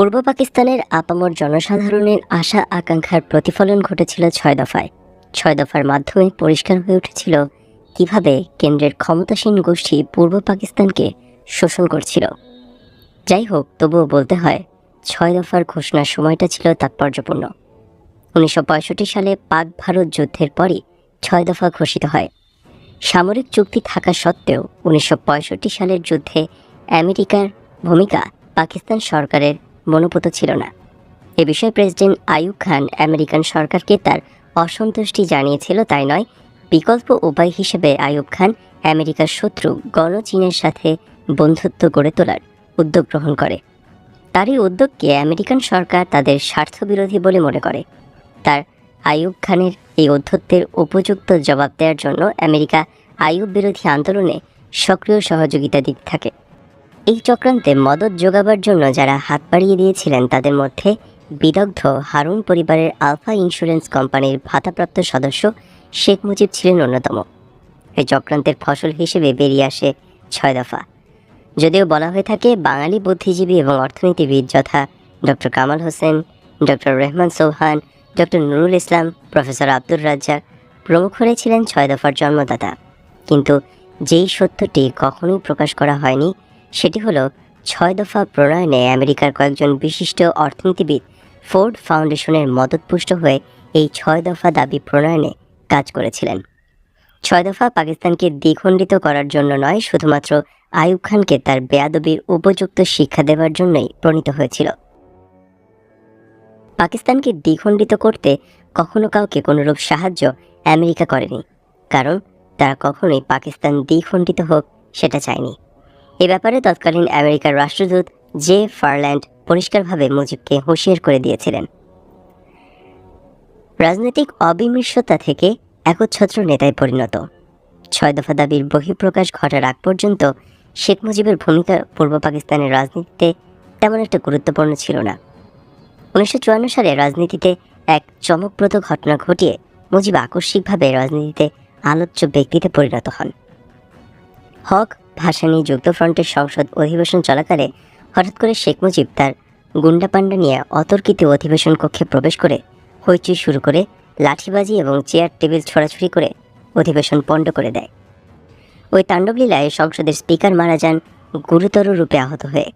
পূর্ব পাকিস্তানের আপামর জনসাধারণের আশা আকাঙ্ক্ষার প্রতিফলন ঘটেছিল ৬ দফায়। ৬ দফার মাধ্যমে পরিষ্কার হয়ে উঠেছিল কিভাবে কেন্দ্রের ক্ষমতাসীন গোষ্ঠী পূর্ব পাকিস্তানকে শোষণ করছিল। যাই হোক, তবুও বলতে হয় ৬ দফার ঘোষণার সময়টা ছিল তাৎপর্যপূর্ণ। ১৯৬৫ সালে পাক ভারত যুদ্ধের পরই ৬ দফা ঘোষিত হয়। সামরিক চুক্তি থাকা সত্ত্বেও ১৯৬৫ সালের যুদ্ধে আমেরিকার ভূমিকা পাকিস্তান সরকারের মনোপুত ছিল না। এ বিষয়ে প্রেসিডেন্ট আইয়ুব খান আমেরিকান সরকারকে তার অসন্তুষ্টি জানিয়েছিল, তাই নয়, বিকল্প উপায় হিসেবে আইয়ুব খান আমেরিকার শত্রু চীনের সাথে বন্ধুত্ব গড়ে তোলার উদ্যোগ গ্রহণ করে। তার এই উদ্যোগকে আমেরিকান সরকার তাদের স্বার্থবিরোধী বলে মনে করে। তার আইয়ুব খানের এই ঔদ্ধত্যের উপযুক্ত জবাব দেওয়ার জন্য আমেরিকা আইয়ুব বিরোধী আন্দোলনে সক্রিয় সহযোগিতা দিতে থাকে। এই চক্রান্তে মদত যোগাবার জন্য যারা হাত বাড়িয়ে দিয়েছিলেন তাদের মধ্যে বিদগ্ধ হারুন পরিবারের আলফা ইন্স্যুরেন্স কোম্পানির ভাতাপ্রাপ্ত সদস্য শেখ মুজিব ছিলেন অন্যতম। এই চক্রান্তের ফসল হিসেবে বেরিয়ে আসে ৬ দফা। যদিও বলা হয়ে থাকে বাঙালি বুদ্ধিজীবী এবং অর্থনীতিবিদ যথা doctor Kamal Hossain, doctor Rehman Chauhan, doctor Nurul Islam, professor Abdur Razzaq প্রমুখরাই ছিলেন ৬ দফার জন্মদাতা। কিন্তু যেই সত্যটি কখনোই প্রকাশ করা হয়নি সেটি হলো ৬ দফা প্রণয়নে আমেরিকার কয়েকজন বিশিষ্ট অর্থনীতিবিদ ফোর্ড ফাউন্ডেশনের মদতপুষ্ট হয়ে এই ৬ দফা দাবি প্রণয়নে কাজ করেছিলেন। ৬ দফা পাকিস্তানকে দ্বিখণ্ডিত করার জন্য নয়, শুধুমাত্র আইয়ুব খানকে তার বেয়াদবির উপযুক্ত শিক্ষা দেওয়ার জন্যই প্রণীত হয়েছিল। পাকিস্তানকে দ্বিখণ্ডিত করতে কখনো কাউকে কোনোরূপ সাহায্য আমেরিকা করেনি, কারণ তারা কখনোই পাকিস্তান দ্বিখণ্ডিত হোক সেটা চায়নি। এ ব্যাপারে তৎকালীন আমেরিকার রাষ্ট্রদূত জে ফারল্যান্ড পরিষ্কারভাবে মুজিবকে হুঁশিয়ার করে দিয়েছিলেন। রাজনৈতিক অবিমৃশ্যতা থেকে একচ্ছত্র নেতায় পরিণত ৬ দফা দাবির বহিঃপ্রকাশ ঘটার আগ পর্যন্ত শেখ মুজিবের ভূমিকা পূর্ব পাকিস্তানের রাজনীতিতে তেমন একটা গুরুত্বপূর্ণ ছিল না। ১৯৫৪ সালে রাজনীতিতে এক চমকপ্রদ ঘটনা ঘটিয়ে মুজিব আকস্মিকভাবে রাজনীতিতে আলোচ্য ব্যক্তিতে পরিণত হন। হক ভাসানী যুক্তফ্রন্টের সংসদ অধিবেশন চলাকালে হঠাৎ করে শেখ মুজিব তার গুন্ডাপান্ডা নিয়ে অতর্কিত অধিবেশন কক্ষে প্রবেশ করে হইচই শুরু করে লাঠিবাজি এবং চেয়ার টেবিল ছোড়াছুড়ি করে অধিবেশন পণ্ড করে দেয়। ওই তাণ্ডবলীলায় সংসদের স্পিকার মারা যান গুরুতর রূপে আহত হয়ে।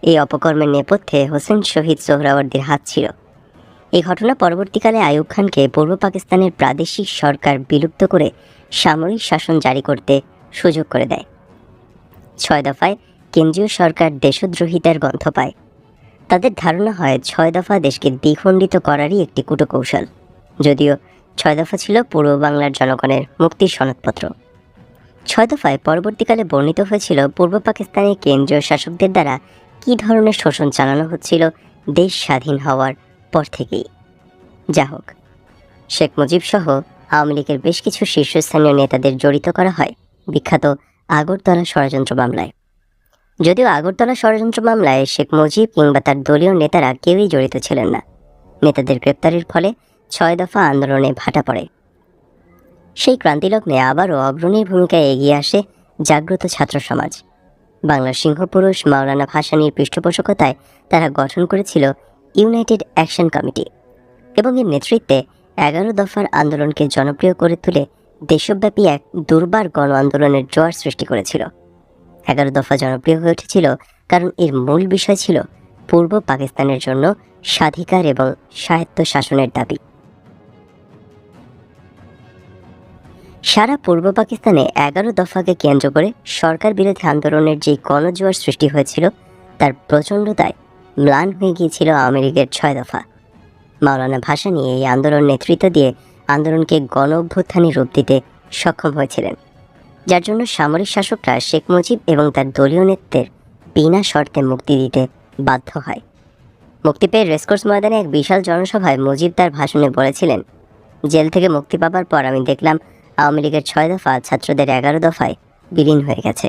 এই অপকর্মের নেপথ্যে হোসেন শহীদ সোহরাওয়ার্দীর হাত ছিল। এই ঘটনা পরবর্তীকালে আইয়ুব খানকে পূর্ব পাকিস্তানের প্রাদেশিক সরকার বিলুপ্ত করে সামরিক শাসন জারি করতে সুযোগ করে দেয়। ৬ দফায় কেন্দ্রীয় সরকার দেশদ্রোহিতার গন্ধ পায়। তাদের ধারণা হয় ৬ দফা দেশকে দ্বিখণ্ডিত করারই একটি কূটকৌশল, যদিও ৬ দফা ছিল পূর্ব বাংলার জনগণের মুক্তির সনদপত্র। ৬ দফায় পরবর্তীকালে বর্ণিত হয়েছিল পূর্ব পাকিস্তানের কেন্দ্রীয় শাসকদের দ্বারা কী ধরনের শোষণ চালানো হচ্ছিল দেশ স্বাধীন হওয়ার পর থেকেই। যা হোক, শেখ মুজিব সহ আওয়ামী লীগের বেশ কিছু শীর্ষস্থানীয় নেতাদের জড়িত করা হয় বিখ্যাত আগরতলা ষড়যন্ত্র মামলায়। যদিও আগরতলা ষড়যন্ত্র মামলায় শেখ মুজিব কিংবা তার দলীয় নেতারা কেউই জড়িত ছিলেন না। নেতাদের গ্রেপ্তারের ফলে ৬ দফা আন্দোলনে ভাটা পড়ে। সেই ক্রান্তিলগ্নে আবারও অগ্রণীর ভূমিকায় এগিয়ে আসে জাগ্রত ছাত্র সমাজ। বাংলার সিংহপুরুষ মাওলানা ভাসানীর পৃষ্ঠপোষকতায় তারা গঠন করেছিল ইউনাইটেড অ্যাকশন কমিটি এবং এর নেতৃত্বে ১১ দফার আন্দোলনকে জনপ্রিয় করে তুলে দেশব্যাপী এক দুর্বার গণ আন্দোলনের জোয়ার সৃষ্টি করেছিল। ১১ দফা জনপ্রিয় হয়ে উঠেছিল কারণ এর মূল বিষয় ছিল পূর্ব পাকিস্তানের জন্য স্বাধিকার এবং স্বায়ত্ত শাসনের দাবি। সারা পূর্ব পাকিস্তানে ১১ দফাকে কেন্দ্র করে সরকার বিরোধী আন্দোলনের যে গণজোয়ার সৃষ্টি হয়েছিল তার প্রচণ্ডতায় ম্লান হয়ে গিয়েছিল আওয়ামী লীগের ৬ দফা। মাওলানা ভাসানী এই আন্দোলন নেতৃত্ব দিয়ে আন্দোলনকে গণ অভ্যুত্থানের রূপ দিতে সক্ষম হয়েছিলেন, যার জন্য সামরিক শাসকরা শেখ মুজিব এবং তার দলীয় নেতৃত্বের বিনা শর্তে মুক্তি দিতে বাধ্য হয়। মুক্তি পেয়ে রেসকোর্স ময়দানে এক বিশাল জনসভায় মুজিব তার ভাষণে বলেছিলেন, জেল থেকে মুক্তি পাবার পর আমি দেখলাম আওয়ামী লীগের ৬ দফা ছাত্রদের ১১ দফায় বিলীন হয়ে গেছে।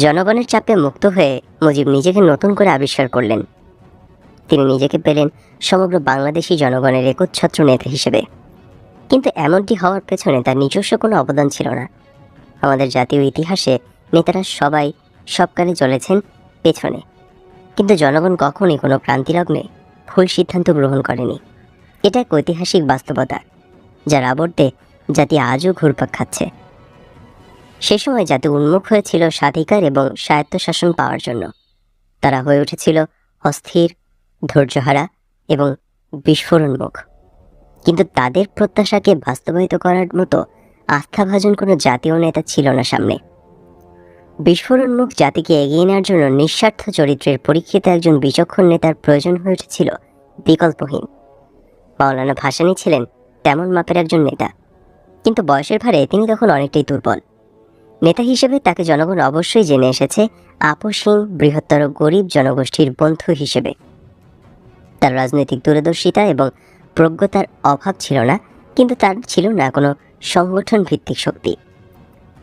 জনগণের চাপে মুক্ত হয়ে মুজিব নিজেকে নতুন করে আবিষ্কার করলেন। তিনি নিজেকে পেলেন সমগ্র বাংলাদেশি জনগণের একচ্ছত্র নেতা হিসেবে। কিন্তু এমনটি হওয়ার পেছনে তার নিজস্ব কোনো অবদান ছিল না। আমাদের জাতীয় ইতিহাসে নেতারা সবাই সবকালে চলেছেন পেছনে, কিন্তু জনগণ কখনই কোনো ক্রান্তিলগ্নে ভুল সিদ্ধান্ত গ্রহণ করেনি। এটা এক ঐতিহাসিক বাস্তবতা, যার আবর্তে জাতি আজও ঘুরপাক খাচ্ছে। সে সময় জাতি উন্মুখ হয়েছিল স্বাধিকার এবং স্বায়ত্তশাসন পাওয়ার জন্য। তারা হয়ে উঠেছিল অস্থির, ধৈর্যহারা এবং বিস্ফোরণমুখ। কিন্তু তাদের প্রত্যাশাকে বাস্তবায়িত করার মতো আস্থাভাজন কোনো জাতীয় নেতা ছিল না সামনে। বিস্ফোরণমুখ জাতিকে এগিয়ে নেওয়ার জন্য নিঃস্বার্থ চরিত্রের পরীক্ষিত একজন বিচক্ষণ নেতার প্রয়োজন হয়ে উঠেছিল বিকল্পহীন। মাওলানা ভাসানী ছিলেন তেমন মাপের একজন নেতা, কিন্তু বয়সের ভারে তিনি তখন অনেকটাই দুর্বল। নেতা হিসেবে তাকে জনগণ অবশ্যই জেনে এসেছে আপোষহীন বৃহত্তর গরিব জনগোষ্ঠীর বন্ধু হিসেবে। তার রাজনৈতিক দূরদর্শিতা এবং প্রজ্ঞতার অভাব ছিল না, কিন্তু তার ছিল না কোনো সংগঠন ভিত্তিক শক্তি।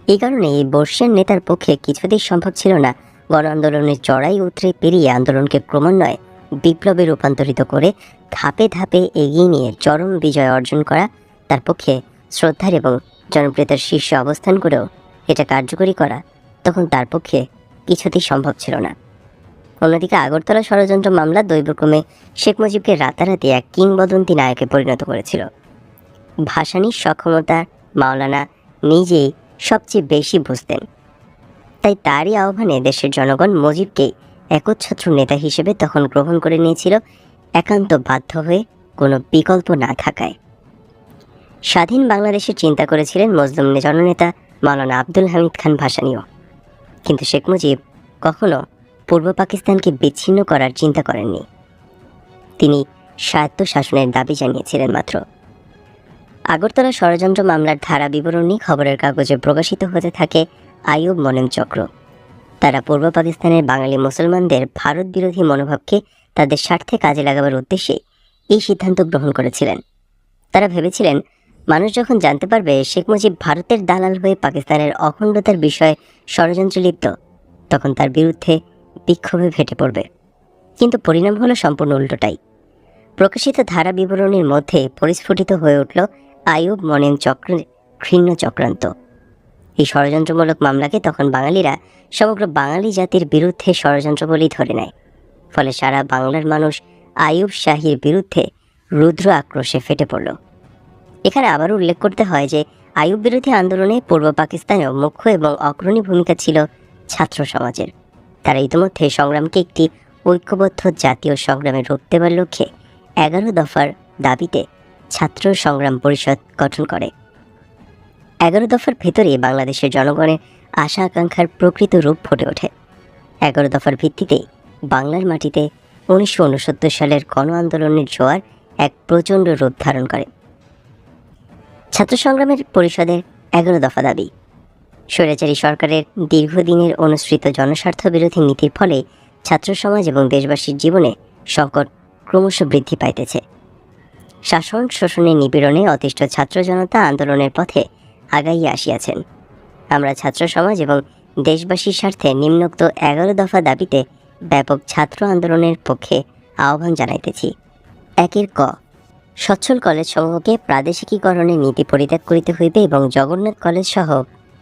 এই কারণে এই বর্ষিয়ান নেতার পক্ষে কিছুতেই সম্ভব ছিল না গণ আন্দোলনের চড়াই উতরে পেরিয়ে আন্দোলনকে ক্রমান্বয়ে বিপ্লবে রূপান্তরিত করে ধাপে ধাপে এগিয়ে নিয়ে চরম বিজয় অর্জন করা। তার পক্ষে শ্রদ্ধার এবং জনপ্রিয়তার শীর্ষে অবস্থান করেও এটা কার্যকরী করা তখন তার পক্ষে কিছুতেই সম্ভব ছিল না। অন্যদিকে আগরতলা ষড়যন্ত্র মামলা দৈবক্রমে শেখ মুজিবকে রাতারাতি এক কিংবদন্তি নায়কে পরিণত করেছিল। ভাসানীর সক্ষমতা মাওলানা নিজেই সবচেয়ে বেশি বুঝতেন। তাই তারই আহ্বানে দেশের জনগণ মুজিবকে একচ্ছত্র নেতা হিসেবে তখন গ্রহণ করে নিয়েছিল, একান্ত বাধ্য হয়ে, কোনো বিকল্প না থাকায়। স্বাধীন বাংলাদেশের চিন্তা করেছিলেন মজলুম জননেতা মাওলানা আব্দুল হামিদ খান ভাসানীও। কিন্তু শেখ মুজিব কখনো পূর্ব পাকিস্তানকে বিচ্ছিন্ন করার চিন্তা করেননি। তিনি স্বায়ত্তশাসনের দাবি জানিয়েছিলেন মাত্র। আগরতলা ষড়যন্ত্র মামলার ধারা বিবরণী খবরের কাগজে প্রকাশিত হতে থাকে আইয়ুব মনেম চক্র। তারা পূর্ব পাকিস্তানের বাঙালি মুসলমানদের ভারত বিরোধী মনোভাবকে তাদের স্বার্থে কাজে লাগাবার উদ্দেশ্যে এই সিদ্ধান্ত গ্রহণ করেছিলেন। তারা ভেবেছিলেন, মানুষ যখন জানতে পারবে শেখ মুজিব ভারতের দালাল হয়ে পাকিস্তানের অখণ্ডতার বিষয়ে ষড়যন্ত্রে লিপ্ত, তখন তার বিরুদ্ধে বিক্ষোভে ফেটে পড়বে। কিন্তু পরিণাম হলো সম্পূর্ণ উল্টোটাই। প্রকাশিত ধারা বিবরণীর মধ্যে পরিস্ফুটিত হয়ে উঠল আইয়ুব মনেম চক্রের ঘৃণ্য চক্রান্ত। এই ষড়যন্ত্রমূলক মামলাকে তখন বাঙালিরা সমগ্র বাঙালি জাতির বিরুদ্ধে ষড়যন্ত্র বলেই ধরে নেয়। ফলে সারা বাংলার মানুষ আইয়ুব শাহীর বিরুদ্ধে রুদ্র আক্রোশে ফেটে পড়ল। এখানে আবার উল্লেখ করতে হয় যে আইয়ুব বিরোধী আন্দোলনে পূর্ব পাকিস্তানেও মুখ্য এবং অগ্রণী ভূমিকা ছিল ছাত্র সমাজের। তারা ইতিমধ্যে সংগ্রামকে একটি ঐক্যবদ্ধ জাতীয় সংগ্রামে রূপ দেওয়ার লক্ষ্যে 11 দফার দাবিতে ছাত্র সংগ্রাম পরিষদ গঠন করে। 11 দফার ভেতরে বাংলাদেশের জনগণের আশা আকাঙ্ক্ষার প্রকৃত রূপ ফুটে ওঠে। 11 দফার ভিত্তিতে বাংলার মাটিতে 1969 সালের গণ আন্দোলনের জোয়ার এক প্রচণ্ড রূপ ধারণ করে। ছাত্র সংগ্রামের পরিষদের 11 দফা দাবি: স্বৈরাচারী সরকারের দীর্ঘদিনের অনুসৃত জনস্বার্থ বিরোধী নীতির ফলে ছাত্র সমাজ এবং দেশবাসীর জীবনে সংকট ক্রমশ বৃদ্ধি পাইতেছে। শাসন শোষণের নিপীড়নে অতিষ্ঠ ছাত্র জনতা আন্দোলনের পথে আগাইয়া আসিয়াছেন। আমরা ছাত্র সমাজ এবং দেশবাসীর স্বার্থে নিম্নোক্ত 11 দফা দাবিতে ব্যাপক ছাত্র আন্দোলনের পক্ষে আহ্বান জানাইতেছি। 1 ক, সচ্ছল কলেজ সমূহকে প্রাদেশিকীকরণের নীতি পরিত্যাগ করিতে হইবে এবং জগন্নাথ কলেজ সহ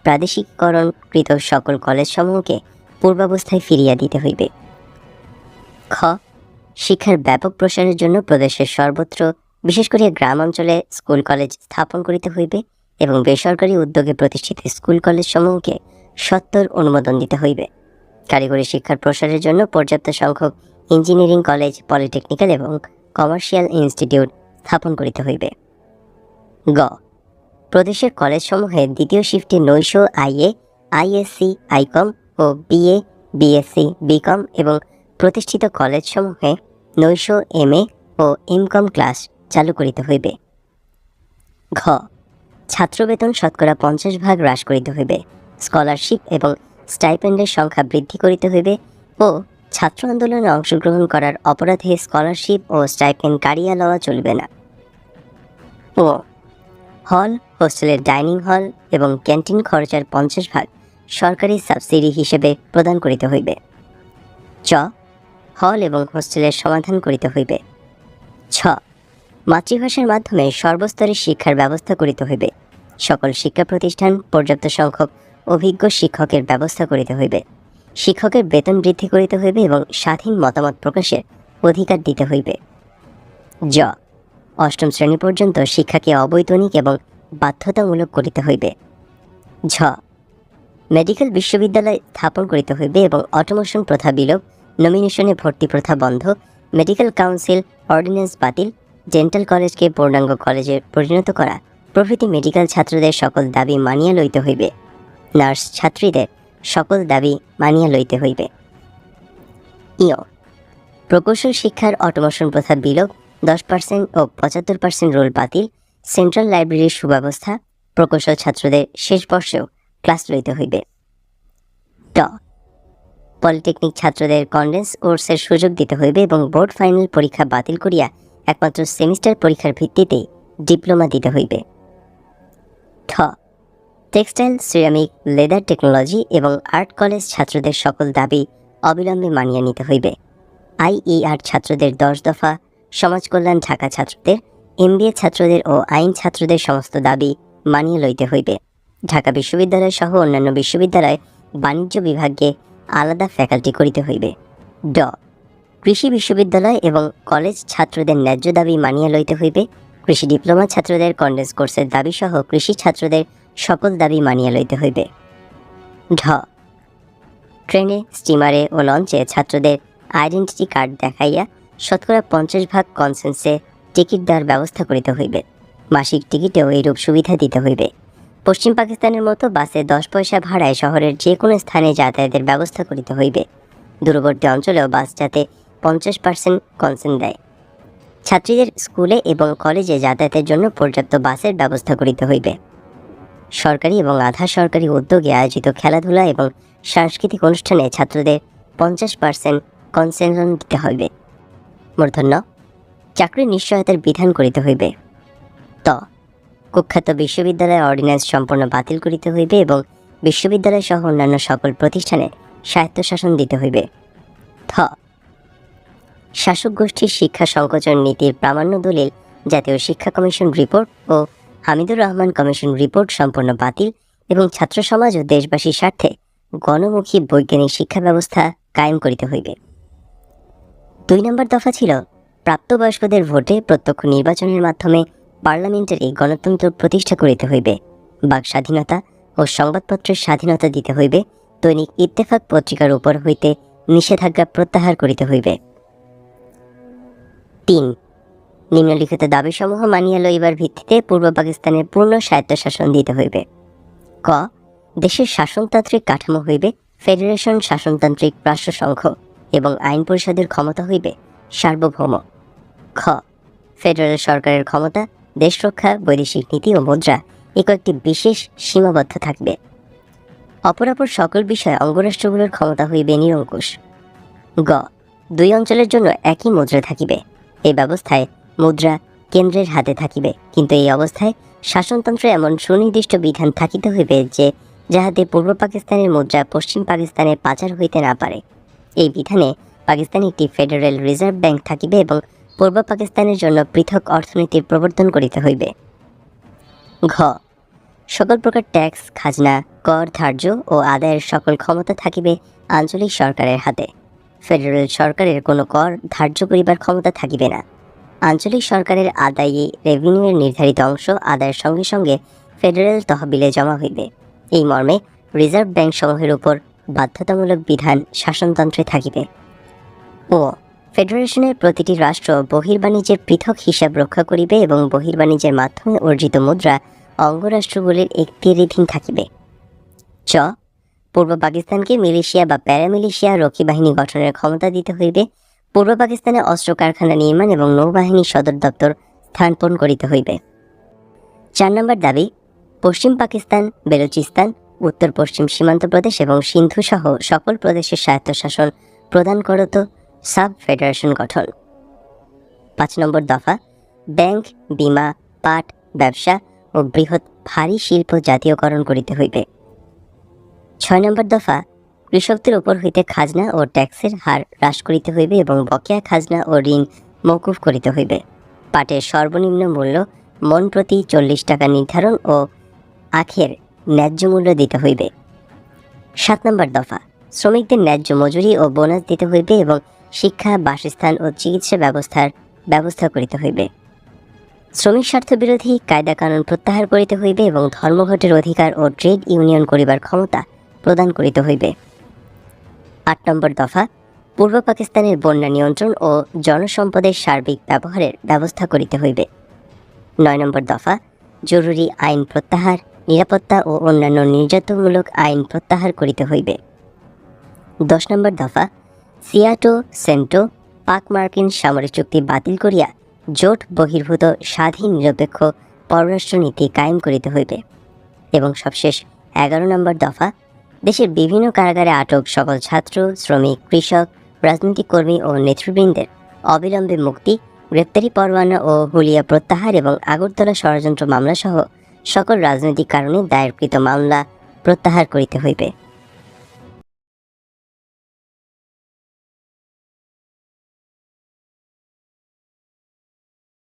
প্রাদেশিকীকরণকৃত সকল কলেজ সমূহকে পূর্বাবস্থায় ফিরিয়ে দিতে হইবে। খ, শিক্ষার ব্যাপক প্রসারের জন্য প্রদেশের সর্বত্র, বিশেষ করে গ্রাম অঞ্চলে স্কুল কলেজ স্থাপন করিতে হইবে এবং বেসরকারি উদ্যোগে প্রতিষ্ঠিত স্কুল কলেজ সমূহকে সত্বর অনুমোদন দিতে হইবে। কারিগরি শিক্ষার প্রসারের জন্য পর্যাপ্ত সংখ্যক ইঞ্জিনিয়ারিং কলেজ, পলিটেকনিক্যাল এবং কমার্শিয়াল ইনস্টিটিউট স্থাপন করিতে হইবে। গ, প্রদেশের কলেজসমূহে দ্বিতীয় শিফটে নৈশ আইএ, আইএসসি, আইকম ও বিএ, বিএসসি, বিকম এবং প্রতিষ্ঠিত কলেজসমূহে নৈশ এমএ ও এমকম ক্লাস চালু করিতে হইবে। ঘ, ছাত্রবেতন শতকরা 50% হ্রাস করিতে হইবে। স্কলারশিপ এবং স্টাইপেন্ডের সংখ্যা বৃদ্ধি করিতে হইবে ও ছাত্র আন্দোলনে অংশগ্রহণ করার অপরাধে স্কলারশিপ ও স্টাইপেন্ড কাড়িয়া লওয়া চলিবে না। ও, হল, হোস্টেলের ডাইনিং হল এবং ক্যান্টিন খরচার 50% সরকারি সাবসিডি হিসেবে প্রদান করিতে হইবে। চ, হল এবং হোস্টেলের সমাধান করিতে হইবে। ছ, মাতৃভাষার মাধ্যমে সর্বস্তরের শিক্ষার ব্যবস্থা করিতে হইবে। সকল শিক্ষা প্রতিষ্ঠান পর্যাপ্ত সংখ্যক অভিজ্ঞ শিক্ষকের ব্যবস্থা করিতে হইবে। শিক্ষকের বেতন বৃদ্ধি করিতে হইবে এবং স্বাধীন মতামত প্রকাশের অধিকার দিতে হইবে। জ অষ্টম শ্রেণী পর্যন্ত শিক্ষাকে অবৈতনিক এবং বাধ্যতামূলক করিতে হইবে। ঝ মেডিকেল বিশ্ববিদ্যালয় স্থাপন করিতে হইবে এবং অটোমেশন প্রথা বিলোপ, নমিনেশনে ভর্তি প্রথা বন্ধ, মেডিকেল কাউন্সিল অর্ডিন্যান্স বাতিল, ডেন্টাল কলেজকে পূর্ণাঙ্গ কলেজে পরিণত করা প্রভৃতি মেডিকেল ছাত্রদের সকল দাবি মানিয়া লইতে হইবে। নার্স ছাত্রীদের সকল দাবি মানিয়া লইতে হইবে। ইয় প্রকৌশল শিক্ষার অটোমেশন প্রথা বিলোপ, 10% ও 75% রোল বাতিল, সেন্ট্রাল লাইব্রেরির সুব্যবস্থা, প্রকৌশল ছাত্রদের শেষ বর্ষেও ক্লাস লইতে হইবে। ট পলিটেকনিক ছাত্রদের কনডেন্স কোর্সের সুযোগ দিতে হইবে এবং বোর্ড ফাইনাল পরীক্ষা বাতিল করিয়া একমাত্র সেমিস্টার পরীক্ষার ভিত্তিতেই ডিপ্লোমা দিতে হইবে। ঠ টেক্সটাইল, সিরামিক, লেদার টেকনোলজি এবং আর্ট কলেজ ছাত্রদের সকল দাবি অবিলম্বে মানিয়ে নিতে হইবে। IER ছাত্রদের 10 দফা, সমাজ কল্যাণ ঢাকা ছাত্রদের, MBA ছাত্রদের ও আইন ছাত্রদের সমস্ত দাবি মানিয়ে লইতে হইবে। ঢাকা বিশ্ববিদ্যালয় সহ অন্যান্য বিশ্ববিদ্যালয় বাণিজ্য বিভাগকে আলাদা ফ্যাকাল্টি করিতে হইবে। ড কৃষি বিশ্ববিদ্যালয় এবং কলেজ ছাত্রদের ন্যায্য দাবি মানিয়ে লইতে হইবে। কৃষি ডিপ্লোমা ছাত্রদের কনডেন্স কোর্সের দাবি সহ কৃষি ছাত্রদের সকল দাবি মানিয়ে লইতে হইবে। ঢ ট্রেনে, স্টিমারে ও লঞ্চে ছাত্রদের আইডেন্টিটি কার্ড দেখাইয়া 50% কনসেন্সে টিকিট দেওয়ার ব্যবস্থা করিতে হইবে। মাসিক টিকিটেও এইরূপ সুবিধা দিতে হইবে। পশ্চিম পাকিস্তানের মতো বাসে 10 পয়সা ভাড়ায় শহরের যে কোনো স্থানে যাতায়াতের ব্যবস্থা করিতে হইবে। দূরবর্তী অঞ্চলেও বাস যাতে 50% কনসেন্ট দেয়। ছাত্রীদের স্কুলে এবং কলেজে যাতায়াতের জন্য পর্যাপ্ত বাসের ব্যবস্থা করিতে হইবে। সরকারি এবং আধা সরকারি উদ্যোগে আয়োজিত খেলাধুলা এবং সাংস্কৃতিক অনুষ্ঠানে ছাত্রদের 50% কনসেশন দিতে হইবে। মূর্ধন্য চাকরির নিশ্চয়তার বিধান করিতে হইবে। ত কুখ্যাত বিশ্ববিদ্যালয় অর্ডিন্যান্স সম্পূর্ণ বাতিল করিতে হইবে এবং বিশ্ববিদ্যালয় সহ অন্যান্য সকল প্রতিষ্ঠানে স্বায়ত্তশাসন দিতে হইবে। থ শাসক গোষ্ঠীর শিক্ষা সংকোচন নীতির প্রামাণ্য দলিল, জাতীয় শিক্ষা কমিশন রিপোর্ট ও হামিদুর রহমান কমিশন রিপোর্ট সম্পূর্ণ বাতিল এবং ছাত্র সমাজ ও দেশবাসীর স্বার্থে গণমুখী বৈজ্ঞানিক শিক্ষা ব্যবস্থা কায়েম করিতে হইবে। 2 নম্বর দফা ছিল প্রাপ্তবয়স্কদের ভোটে প্রত্যক্ষ নির্বাচনের মাধ্যমে পার্লামেন্টারি গণতন্ত্র প্রতিষ্ঠা করিতে হইবে। বাক স্বাধীনতা ও সংবাদপত্রের স্বাধীনতা দিতে হইবে। দৈনিক ইত্তেফাক পত্রিকার উপর হইতে নিষেধাজ্ঞা প্রত্যাহার করিতে হইবে। 3 নিম্নলিখিত দাবিসমূহ মানিয়া লইবার ভিত্তিতে পূর্ব পাকিস্তানের পূর্ণ স্বায়ত্তশাসন দিতে হইবে। ক দেশের শাসনতান্ত্রিক কাঠামো হইবে ফেডারেশন শাসনতান্ত্রিক রাষ্ট্রসংঘ এবং আইন পরিষদের ক্ষমতা হইবে সার্বভৌম। খ ফেডারেল সরকারের ক্ষমতা দেশ রক্ষা, বৈদেশিক নীতি ও মুদ্রা কয়েকটি বিশেষ সীমাবদ্ধ থাকবে। অপরাপর সকল বিষয়ে অঙ্গরাষ্ট্রগুলোর ক্ষমতা হইবে নিরঙ্কুশ। গ 2 অঞ্চলের জন্য একই মুদ্রা থাকিবে। এই ব্যবস্থায় মুদ্রা কেন্দ্রের হাতে থাকিবে, কিন্তু এই অবস্থায় শাসনতন্ত্রে এমন সুনির্দিষ্ট বিধান থাকিতে হইবে যে যাহাতে পূর্ব পাকিস্তানের মুদ্রা পশ্চিম পাকিস্তানে পাচার হইতে না পারে। এই বিধানে পাকিস্তানে একটি ফেডারেল রিজার্ভ ব্যাংক থাকিবে এবং পূর্ব পাকিস্তানের জন্য পৃথক অর্থনীতির প্রবর্তন করিতে হইবে। ঘ সকল প্রকার ট্যাক্স, খাজনা, কর ধার্য ও আদায়ের সকল ক্ষমতা থাকিবে আঞ্চলিক সরকারের হাতে। ফেডারেল সরকারের কোনো কর ধার্য করিবার ক্ষমতা থাকিবে না। আঞ্চলিক সরকারের আদায়ী রেভিনিউয়ের নির্ধারিত অংশ আদায়ের সঙ্গে সঙ্গে ফেডারেল তহবিলে জমা হইবে। এই মর্মে রিজার্ভ ব্যাংক সমূহের উপর বাধ্যতামূলক বিধান শাসনতন্ত্রে থাকিবে। ও ফেডারেশনের প্রতিটি রাষ্ট্র বহির্বাণিজ্যের পৃথক হিসাব রক্ষা করিবে এবং বহির্বাণিজ্যের মাধ্যমে অর্জিত মুদ্রা অঙ্গরাষ্ট্রগুলির এখতিয়ারাধীন থাকিবে। চ পূর্ব পাকিস্তানকে মিলিশিয়া বা প্যারামিলিশিয়া রক্ষী বাহিনী গঠনের ক্ষমতা দিতে হইবে। পূর্ব পাকিস্তানে অস্ত্র কারখানা নির্মাণ এবং নৌবাহিনী সদর দপ্তর স্থাপন করিতে হইবে। 4 নম্বর দাবি পশ্চিম পাকিস্তান, বেলুচিস্তান, উত্তর পশ্চিম সীমান্ত প্রদেশ এবং সিন্ধু সহ সকল প্রদেশের স্বায়ত্তশাসন প্রদান করত সাব ফেডারেশন গঠন। 5 নম্বর দফা ব্যাংক, বীমা, পাট, ব্যবসা ও বৃহৎ ভারী শিল্প জাতীয়করণ করিতে হইবে। 6 নম্বর দফা কৃষকদের উপর হইতে খাজনা ও ট্যাক্সের হার হ্রাস করিতে হইবে এবং বকেয়া খাজনা ও ঋণ মওকুফ করিতে হইবে। পাটের সর্বনিম্ন মূল্য মন প্রতি 40 টাকা নির্ধারণ ও আখের ন্যায্য মূল্য দিতে হইবে। 7 নম্বর দফা শ্রমিকদের ন্যায্য মজুরি ও বোনাস দিতে হইবে এবং শিক্ষা, বাসস্থান ও চিকিৎসা ব্যবস্থা করিতে হইবে। শ্রমিক স্বার্থ বিরোধী কায়দা কানুন প্রত্যাহার করিতে হইবে এবং ধর্মঘটের অধিকার ও ট্রেড ইউনিয়ন করিবার ক্ষমতা প্রদান করিতে হইবে। ৮ নম্বর দফা, পূর্ব পাকিস্তানের বন্যা নিয়ন্ত্রণ ও জনসম্পদের সার্বিক ব্যবহারের ব্যবস্থা করিতে হইবে। ৯ নম্বর দফা, জরুরি আইন প্রত্যাহার, নিরাপত্তা ও অন্যান্য নির্যাতনমূলক আইন প্রত্যাহার করিতে হইবে। ১০ নম্বর দফা, সিয়াটো সেন্টো পাক মার্কিন সামরিক চুক্তি বাতিল করিয়া জোট বহির্ভূত স্বাধীন নিরপেক্ষ পররাষ্ট্রনীতি কায়েম করিতে হইবে। এবং সবশেষ ১১ নম্বর দফা, দেশের বিভিন্ন কারাগারে আটক সকল ছাত্র, শ্রমিক, কৃষক, রাজনৈতিক কর্মী ও নেতৃবৃন্দের অবিলম্বে মুক্তি, গ্রেপ্তারি পরোয়ানা ও হুলিয়া প্রত্যাহার এবং আগরতলা ষড়যন্ত্র মামলাসহ সকল রাজনৈতিক কারণে দায়েরকৃত মামলা প্রত্যাহার করিতে হইবে।